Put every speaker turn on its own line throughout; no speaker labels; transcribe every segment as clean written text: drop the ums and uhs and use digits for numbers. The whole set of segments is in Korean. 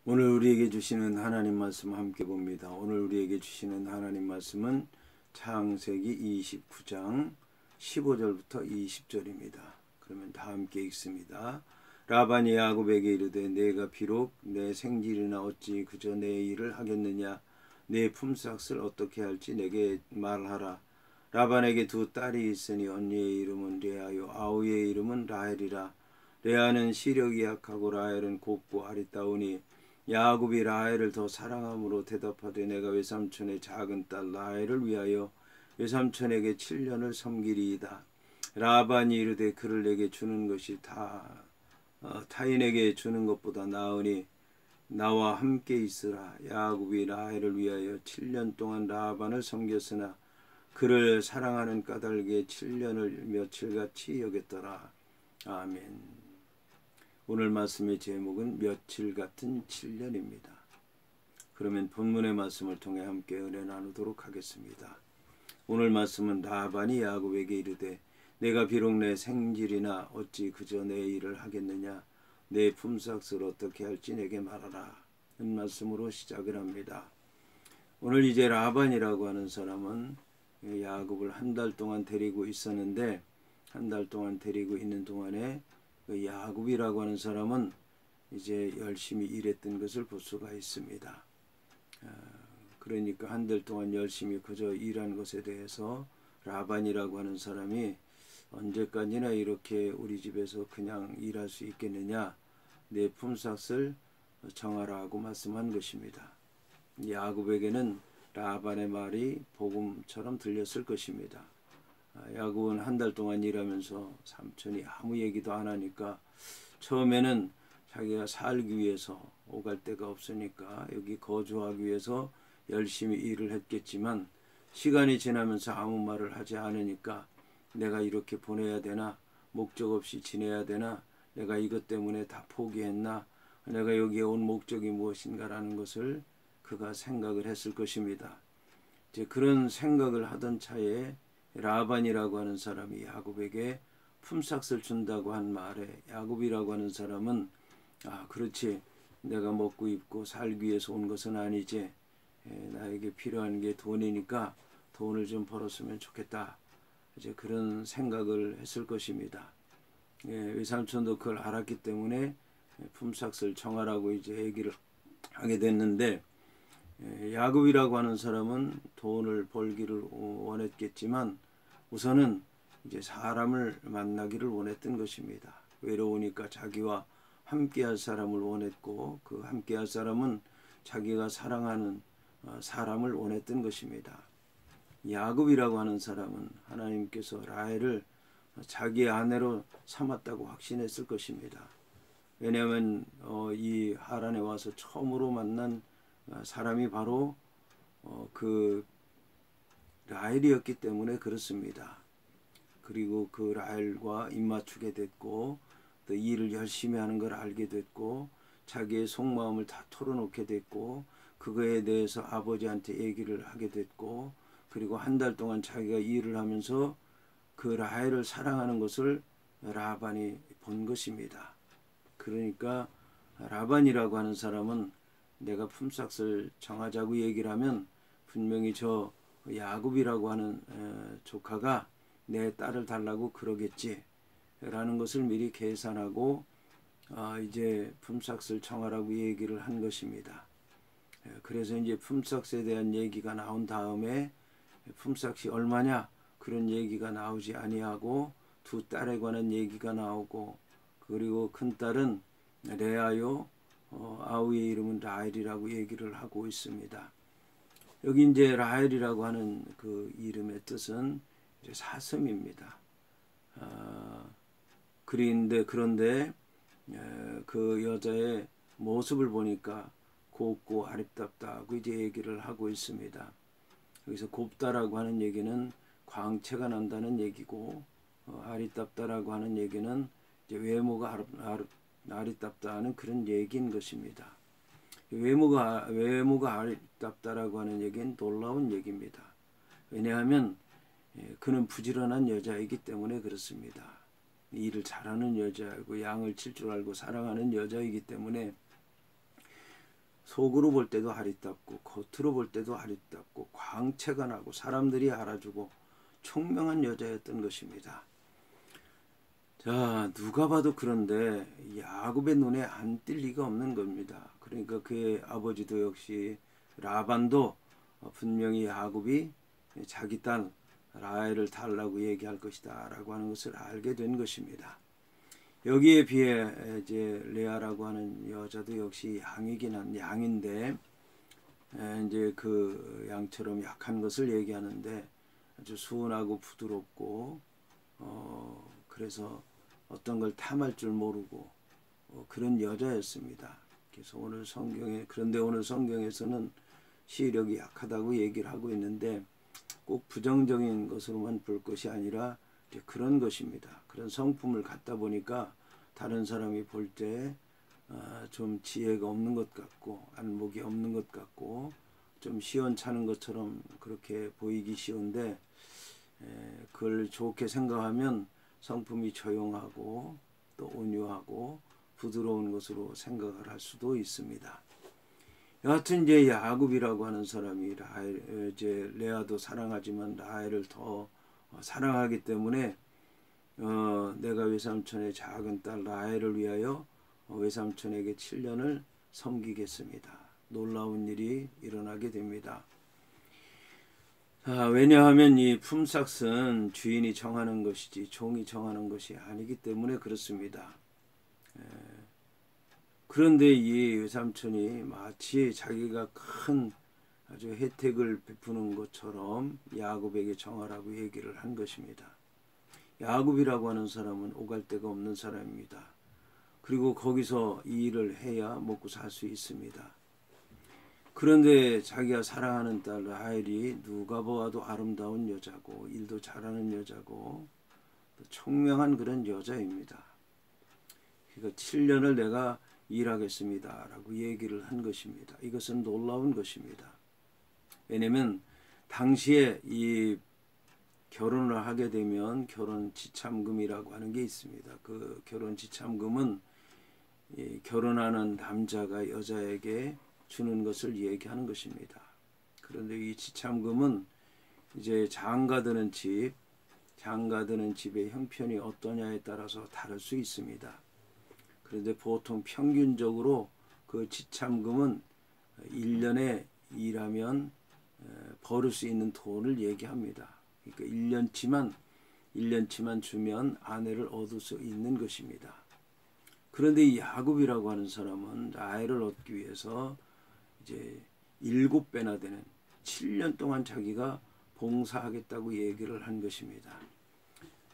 오늘 우리에게 주시는 하나님 말씀 함께 봅니다. 오늘 우리에게 주시는 하나님 말씀은 창세기 29장 15절부터 20절입니다. 그러면 다 함께 읽습니다. 라반이 야곱에게 이르되 내가 비록 내 생질이나 어찌 그저 내 일을 하겠느냐. 내 품삯을 어떻게 할지 내게 말하라. 라반에게 두 딸이 있으니 언니의 이름은 레아요 아우의 이름은 라헬이라. 레아는 시력이 약하고 라헬은 곱고 아리따우니 야곱이 라헬을 더 사랑함으로 대답하되 내가 외삼촌의 작은 딸 라헬을 위하여 외삼촌에게 7년을 섬기리이다. 라반이 이르되 그를 내게 주는 것이 타인에게 주는 것보다 나으니 나와 함께 있으라. 야곱이 라헬을 위하여 7년 동안 라반을 섬겼으나 그를 사랑하는 까닭에 7년을 며칠같이 여겼더라. 아멘. 오늘 말씀의 제목은 며칠 같은 7년입니다. 그러면 본문의 말씀을 통해 함께 은혜 나누도록 하겠습니다. 오늘 말씀은 라반이 야곱에게 이르되 내가 비록 내 생질이나 어찌 그저 내 일을 하겠느냐. 내 품삯을 어떻게 할지 내게 말하라. 는 말씀으로 시작을 합니다. 오늘 이제 라반이라고 하는 사람은 야곱을 한 달 동안 데리고 있었는데 한 달 동안 데리고 있는 동안에 야곱이라고 하는 사람은 이제 열심히 일했던 것을 볼 수가 있습니다. 그러니까 한 달 동안 열심히 그저 일한 것에 대해서 라반이라고 하는 사람이 언제까지나 이렇게 우리 집에서 그냥 일할 수 있겠느냐. 내 품삯을 정하라고 말씀한 것입니다. 야곱에게는 라반의 말이 복음처럼 들렸을 것입니다. 야곱은 한 달 동안 일하면서 삼촌이 아무 얘기도 안 하니까 처음에는 자기가 살기 위해서 오갈 데가 없으니까 여기 거주하기 위해서 열심히 일을 했겠지만 시간이 지나면서 아무 말을 하지 않으니까 내가 이렇게 보내야 되나, 목적 없이 지내야 되나, 내가 이것 때문에 다 포기했나, 내가 여기에 온 목적이 무엇인가라는 것을 그가 생각을 했을 것입니다. 이제 그런 생각을 하던 차에 라반이라고 하는 사람이 야곱에게 품삯을 준다고 한 말에 야곱이라고 하는 사람은 그렇지, 내가 먹고 입고 살기 위해서 온 것은 아니지, 나에게 필요한 게 돈이니까 돈을 좀 벌었으면 좋겠다, 이제 그런 생각을 했을 것입니다. 외삼촌도 그걸 알았기 때문에 품삯을 정하라고 이제 얘기를 하게 됐는데, 야곱이라고 하는 사람은 돈을 벌기를 원했겠지만 우선은 이제 사람을 만나기를 원했던 것입니다. 외로우니까 자기와 함께할 사람을 원했고 그 함께할 사람은 자기가 사랑하는 사람을 원했던 것입니다. 야곱이라고 하는 사람은 하나님께서 라헬을 자기의 아내로 삼았다고 확신했을 것입니다. 왜냐하면 이 하란에 와서 처음으로 만난 사람이 바로 그 라헬이었기 때문에 그렇습니다. 그리고 그 라헬과 입맞추게 됐고 또 일을 열심히 하는 걸 알게 됐고 자기의 속마음을 다 털어놓게 됐고 그거에 대해서 아버지한테 얘기를 하게 됐고 그리고 한 달 동안 자기가 일을 하면서 그 라헬을 사랑하는 것을 라반이 본 것입니다. 그러니까 라반이라고 하는 사람은 내가 품삯을 정하자고 얘기를 하면 분명히 저 야곱이라고 하는 조카가 내 딸을 달라고 그러겠지 라는 것을 미리 계산하고 이제 품삯을 정하라고 얘기를 한 것입니다. 그래서 이제 품삯에 대한 얘기가 나온 다음에 품삯이 얼마냐 그런 얘기가 나오지 아니하고 두 딸에 관한 얘기가 나오고 그리고 큰 딸은 레아요 아우의 이름은 라헬이라고 얘기를 하고 있습니다. 여기 이제 라헬이라고 하는 그 이름의 뜻은 이제 사슴입니다. 그런데 그 여자의 모습을 보니까 곱고 아름답다고 이제 얘기를 하고 있습니다. 여기서 곱다라고 하는 얘기는 광채가 난다는 얘기고 아리답다라고 하는 얘기는 이제 외모가 아리답다는 그런 얘기인 것입니다. 외모가 아리답다라고 하는 얘기는 놀라운 얘기입니다. 왜냐하면 그는 부지런한 여자이기 때문에 그렇습니다. 일을 잘하는 여자이고 양을 칠 줄 알고 사랑하는 여자이기 때문에 속으로 볼 때도 아리답고 겉으로 볼 때도 아리답고 광채가 나고 사람들이 알아주고 총명한 여자였던 것입니다. 자, 누가 봐도 그런데 야곱의 눈에 안 띌 리가 없는 겁니다. 그러니까 그의 아버지도 역시 라반도 분명히 야곱이 자기 딸 라헬을 달라고 얘기할 것이다 라고 하는 것을 알게 된 것입니다. 여기에 비해 이제 레아라고 하는 여자도 역시 양인데 이제 그 양처럼 약한 것을 얘기하는데 아주 순하고 부드럽고 그래서 어떤 걸 탐할 줄 모르고 그런 여자였습니다. 그래서 그런데 오늘 성경에서는 시력이 약하다고 얘기를 하고 있는데 꼭 부정적인 것으로만 볼 것이 아니라 그런 것입니다. 그런 성품을 갖다 보니까 다른 사람이 볼 때 좀 지혜가 없는 것 같고 안목이 없는 것 같고 좀 시원찮은 것처럼 그렇게 보이기 쉬운데 그걸 좋게 생각하면 성품이 조용하고 또 온유하고 부드러운 것으로 생각을 할 수도 있습니다. 여하튼 이제 야곱이라고 하는 사람이 이제 레아도 사랑하지만 라헬을 더 사랑하기 때문에 내가 외삼촌의 작은 딸 라헬을 위하여 외삼촌에게 7년을 섬기겠습니다. 놀라운 일이 일어나게 됩니다. 왜냐하면 이 품삯은 주인이 정하는 것이지 종이 정하는 것이 아니기 때문에 그렇습니다. 그런데 이 외삼촌이 마치 자기가 큰 아주 혜택을 베푸는 것처럼 야곱에게 정하라고 얘기를 한 것입니다. 야곱이라고 하는 사람은 오갈 데가 없는 사람입니다. 그리고 거기서 이 일을 해야 먹고 살 수 있습니다. 그런데 자기가 사랑하는 딸 라헬이 누가 보아도 아름다운 여자고 일도 잘하는 여자고 또 총명한 그런 여자입니다. 그러니까 7년을 내가 일하겠습니다 라고 얘기를 한 것입니다. 이것은 놀라운 것입니다. 왜냐하면 당시에 이 결혼을 하게 되면 결혼 지참금이라고 하는 게 있습니다. 그 결혼 지참금은 결혼하는 남자가 여자에게 주는 것을 얘기하는 것입니다. 그런데 이 지참금은 이제 장가드는 집의 형편이 어떠냐에 따라서 다를 수 있습니다. 그런데 보통 평균적으로 그 지참금은 1년에 일하면 벌을 수 있는 돈을 얘기합니다. 그러니까 1년치만 주면 아내를 얻을 수 있는 것입니다. 그런데 이 야곱이라고 하는 사람은 라헬을 얻기 위해서 이제 7배나 되는 7년 동안 자기가 봉사하겠다고 얘기를 한 것입니다.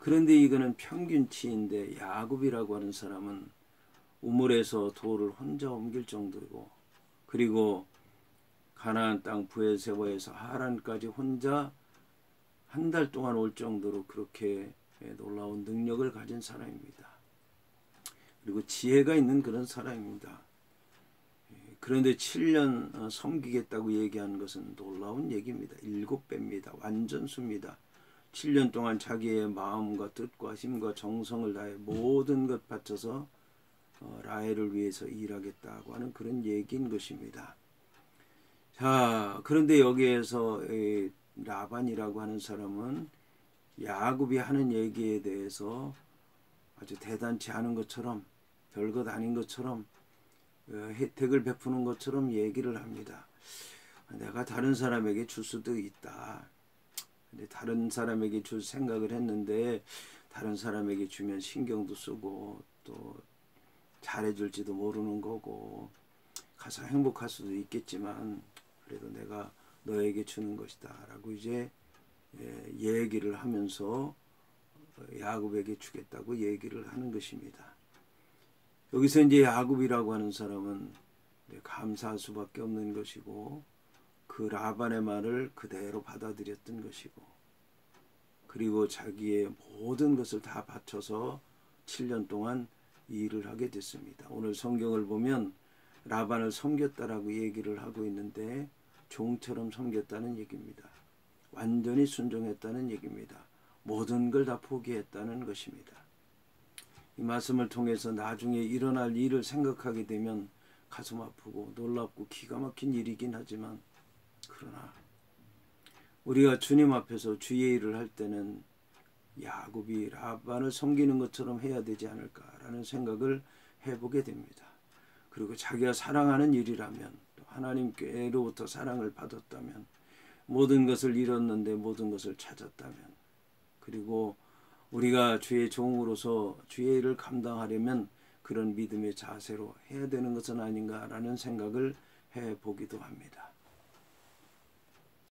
그런데 이거는 평균치인데 야곱이라고 하는 사람은 우물에서 돌을 혼자 옮길 정도고 그리고 가나안 땅 브에르세바에서 하란까지 혼자 한 달 동안 올 정도로 그렇게 놀라운 능력을 가진 사람입니다. 그리고 지혜가 있는 그런 사람입니다. 그런데 7년 섬기겠다고 얘기하는 것은 놀라운 얘기입니다. 7배입니다. 완전수입니다. 7년 동안 자기의 마음과 뜻과 힘과 정성을 다해 모든 것 바쳐서 라헬을 위해서 일하겠다고 하는 그런 얘기인 것입니다. 자, 그런데 여기에서 라반이라고 하는 사람은 야곱이 하는 얘기에 대해서 아주 대단치 않은 것처럼 별것 아닌 것처럼 혜택을 베푸는 것처럼 얘기를 합니다. 내가 다른 사람에게 줄 수도 있다. 근데 다른 사람에게 줄 생각을 했는데 다른 사람에게 주면 신경도 쓰고 또 잘해줄지도 모르는 거고 가서 행복할 수도 있겠지만 그래도 내가 너에게 주는 것이다 라고 이제 얘기를 하면서 야곱에게 주겠다고 얘기를 하는 것입니다. 여기서 이제 야곱이라고 하는 사람은 감사할 수밖에 없는 것이고 그 라반의 말을 그대로 받아들였던 것이고 그리고 자기의 모든 것을 다 바쳐서 7년 동안 일을 하게 됐습니다. 오늘 성경을 보면 라반을 섬겼다라고 얘기를 하고 있는데 종처럼 섬겼다는 얘기입니다. 완전히 순종했다는 얘기입니다. 모든 걸 다 포기했다는 것입니다. 이 말씀을 통해서 나중에 일어날 일을 생각하게 되면 가슴 아프고 놀랍고 기가 막힌 일이긴 하지만, 그러나 우리가 주님 앞에서 주의 일을 할 때는 야곱이 라반을 섬기는 것처럼 해야 되지 않을까라는 생각을 해보게 됩니다. 그리고 자기가 사랑하는 일이라면, 또 하나님께로부터 사랑을 받았다면, 모든 것을 잃었는데 모든 것을 찾았다면, 그리고 우리가 주의 종으로서 주의 일을 감당하려면 그런 믿음의 자세로 해야 되는 것은 아닌가라는 생각을 해보기도 합니다.